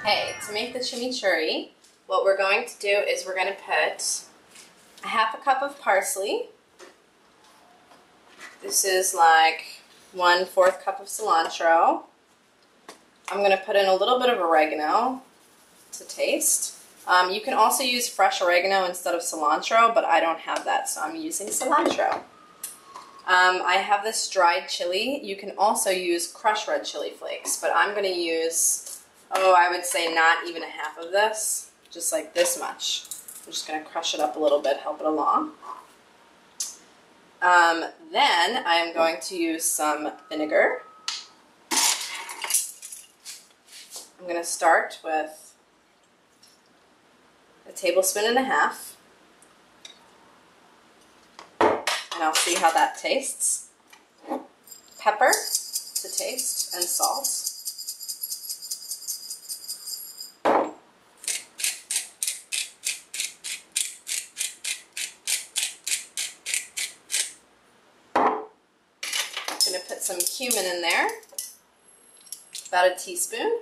Okay, to make the chimichurri, what we're going to do is we're going to put a half a cup of parsley. This is like 1/4 cup of cilantro. I'm going to put in a little bit of oregano to taste. You can also use fresh oregano instead of cilantro, but I don't have that, so I'm using cilantro. I have this dried chili. You can also use crushed red chili flakes, but I'm going to use, I would say not even a half of this, just like this much. I'm just going to crush it up a little bit, help it along. Then I'm going to use some vinegar. I'm going to start with 1.5 tablespoons, and I'll see how that tastes. Pepper to taste, and salt. I'm going to put some cumin in there, about a teaspoon.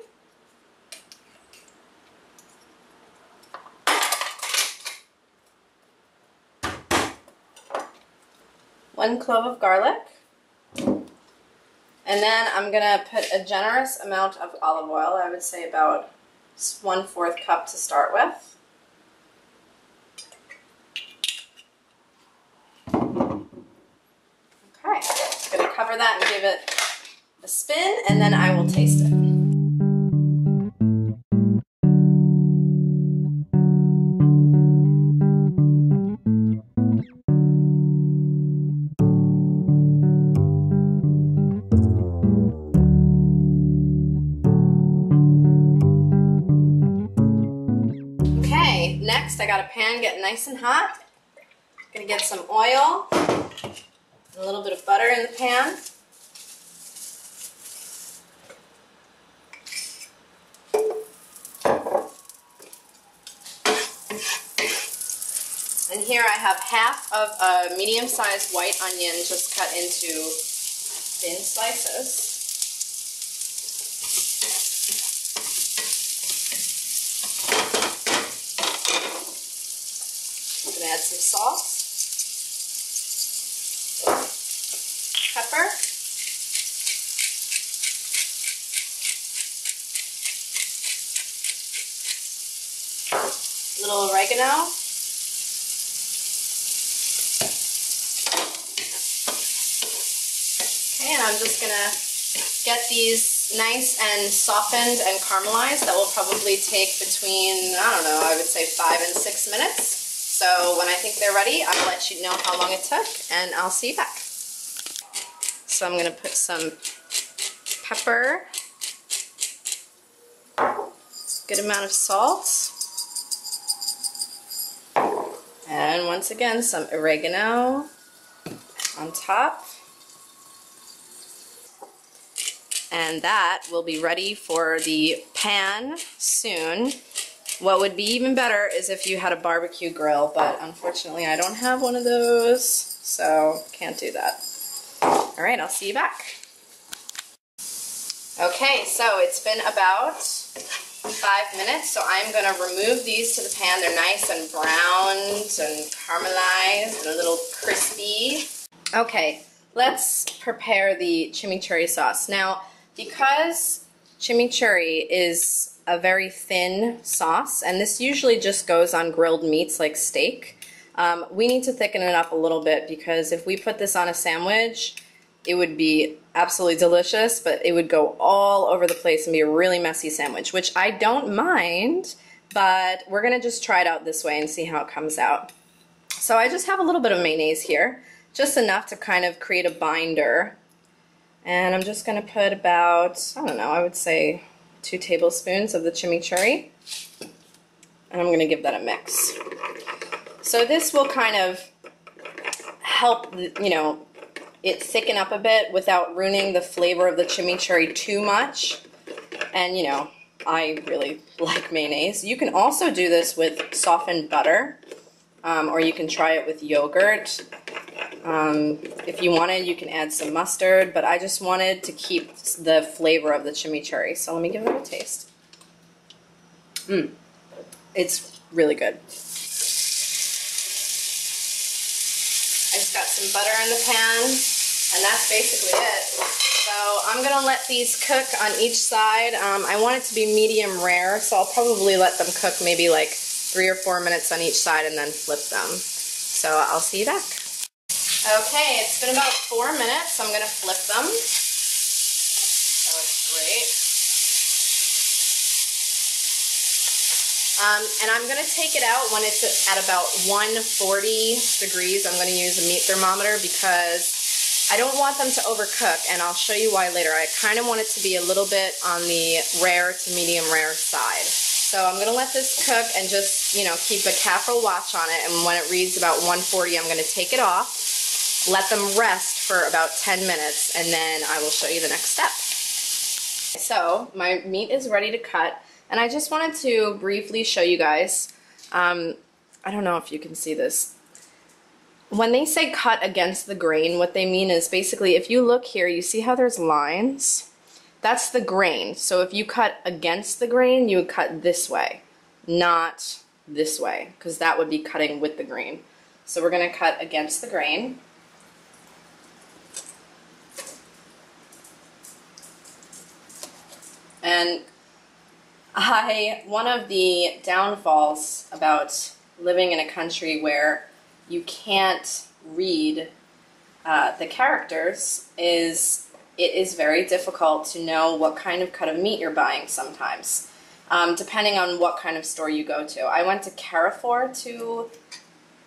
One clove of garlic, and then I'm going to put a generous amount of olive oil. I would say about 1/4 cup to start with. Okay, I'm going to cover that and give it a spin, and then I will taste it. Next, I got a pan getting nice and hot. I'm gonna get some oil and a little bit of butter in the pan. And here I have half of a medium-sized white onion just cut into thin slices. Add some salt, pepper, a little oregano, okay, and I'm just going to get these nice and softened and caramelized. That will probably take between, I don't know, I would say 5 and 6 minutes. So when I think they're ready, I'll let you know how long it took, and I'll see you back. So I'm going to put some pepper, good amount of salt, and once again some oregano on top. And that will be ready for the pan soon. What would be even better is if you had a barbecue grill, but unfortunately I don't have one of those, so can't do that. Alright, I'll see you back. Okay, so it's been about 5 minutes, so I'm going to remove these to the pan. They're nice and browned and caramelized and a little crispy. Okay, let's prepare the chimichurri sauce. Now, because chimichurri is a very thin sauce, and this usually just goes on grilled meats like steak. We need to thicken it up a little bit, because if we put this on a sandwich, it would be absolutely delicious, but it would go all over the place and be a really messy sandwich, which I don't mind, but we're gonna just try it out this way and see how it comes out. So I just have a little bit of mayonnaise here, just enough to kind of create a binder, and I'm just gonna put about, I don't know, I would say 2 tablespoons of the chimichurri, and I'm going to give that a mix. So this will kind of help, you know, it thicken up a bit without ruining the flavor of the chimichurri too much. And you know, I really like mayonnaise. You can also do this with softened butter, or you can try it with yogurt. If you wanted, you can add some mustard, but I just wanted to keep the flavor of the chimichurri, so let me give it a taste. It's really good. I just got some butter in the pan, and that's basically it. So I'm gonna let these cook on each side. I want it to be medium rare, so I'll probably let them cook maybe like 3 or 4 minutes on each side and then flip them. So I'll see you back. Okay, it's been about 4 minutes. I'm gonna flip them. That looks great. And I'm going to take it out when it's at about 140 degrees. I'm going to use a meat thermometer because I don't want them to overcook, and I'll show you why later. I kind of want it to be a little bit on the rare to medium rare side. So I'm going to let this cook and just, you know, keep a careful watch on it, and when it reads about 140, I'm going to take it off, let them rest for about 10 minutes, and then I will show you the next step. So my meat is ready to cut. And I just wanted to briefly show you guys, I don't know if you can see this. When they say cut against the grain, what they mean is basically if you look here, you see how there's lines? That's the grain. So if you cut against the grain, you would cut this way, not this way, because that would be cutting with the grain. So we're going to cut against the grain. And one of the downfalls about living in a country where you can't read the characters is it is very difficult to know what kind of cut of meat you're buying sometimes, depending on what kind of store you go to. I went to Carrefour to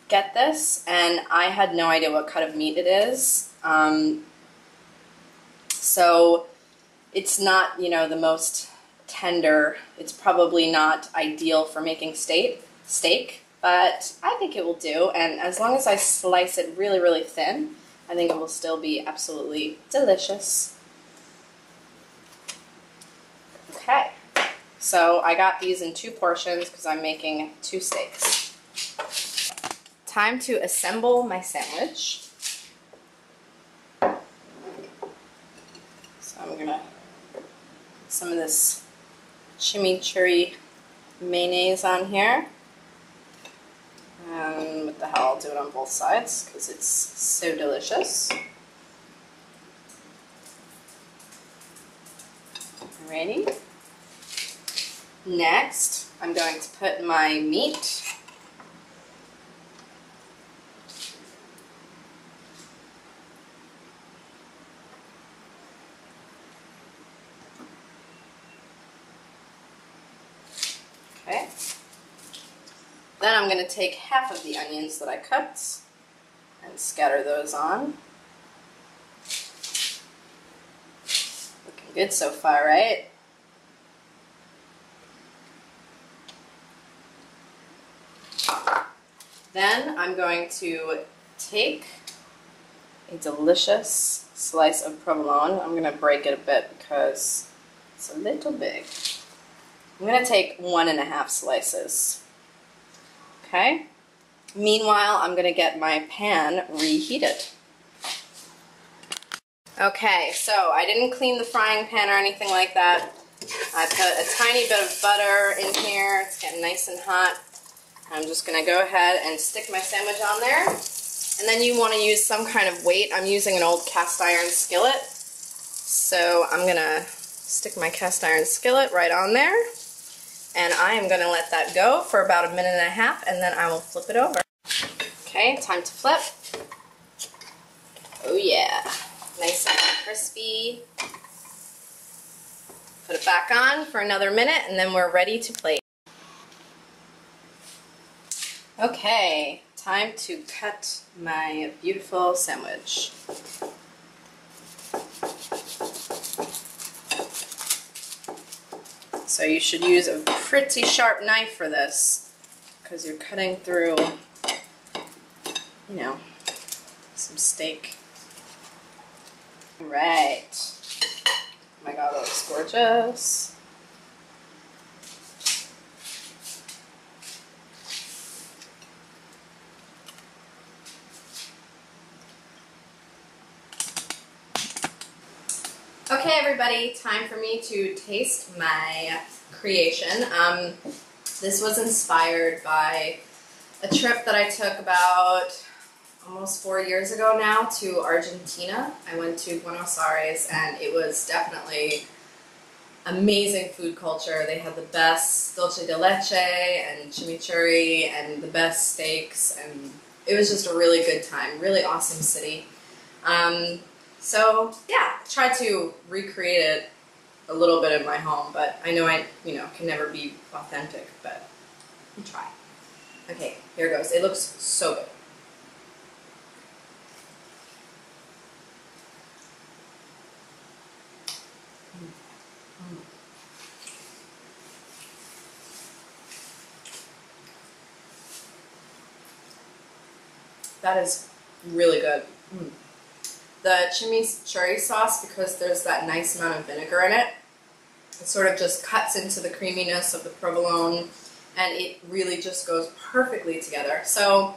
get this, and I had no idea what cut of meat it is. So it's not, you know, the most tender. It's probably not ideal for making steak, but I think it will do, and as long as I slice it really, really thin, I think it will still be absolutely delicious. Okay, so I got these in 2 portions because I'm making 2 steaks. Time to assemble my sandwich. So I'm gonna put some of this Chimichurri mayonnaise on here, and what the hell, I'll do it on both sides because it's so delicious. Alrighty. Next, I'm going to put my meat. Okay. Then I'm going to take half of the onions that I cut and scatter those on. Looking good so far, right? Then I'm going to take a delicious slice of provolone. I'm going to break it a bit because it's a little big. I'm going to take 1.5 slices. Okay? Meanwhile, I'm going to get my pan reheated. Okay, so I didn't clean the frying pan or anything like that. I put a tiny bit of butter in here. It's getting nice and hot. I'm just going to go ahead and stick my sandwich on there. And then you want to use some kind of weight. I'm using an old cast iron skillet. So I'm going to stick my cast iron skillet right on there. And I am going to let that go for about 1.5 minutes, and then I will flip it over. Okay, time to flip. Oh yeah, nice and crispy. Put it back on for another minute, and then we're ready to plate. Okay, time to cut my beautiful sandwich. So you should use a pretty sharp knife for this because you're cutting through, you know, some steak. Right. Oh my god, that looks gorgeous. Okay, everybody, time for me to taste my creation. This was inspired by a trip that I took about almost 4 years ago now to Argentina. I went to Buenos Aires, and it was definitely amazing food culture. They had the best dulce de leche and chimichurri and the best steaks, and it was just a really good time. Really awesome city. So yeah, tried to recreate it a little bit in my home, but I know I can never be authentic, but I'll try. Okay, here it goes. It looks so good. That is really good. The chimichurri sauce, because there's that nice amount of vinegar in it, it sort of just cuts into the creaminess of the provolone, and it really just goes perfectly together. So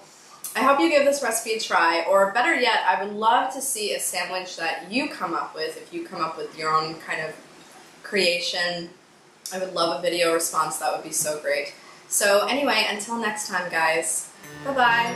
I hope you give this recipe a try, or better yet, I would love to see a sandwich that you come up with, if you come up with your own kind of creation. I would love a video response. That would be so great. So anyway, until next time, guys, bye-bye.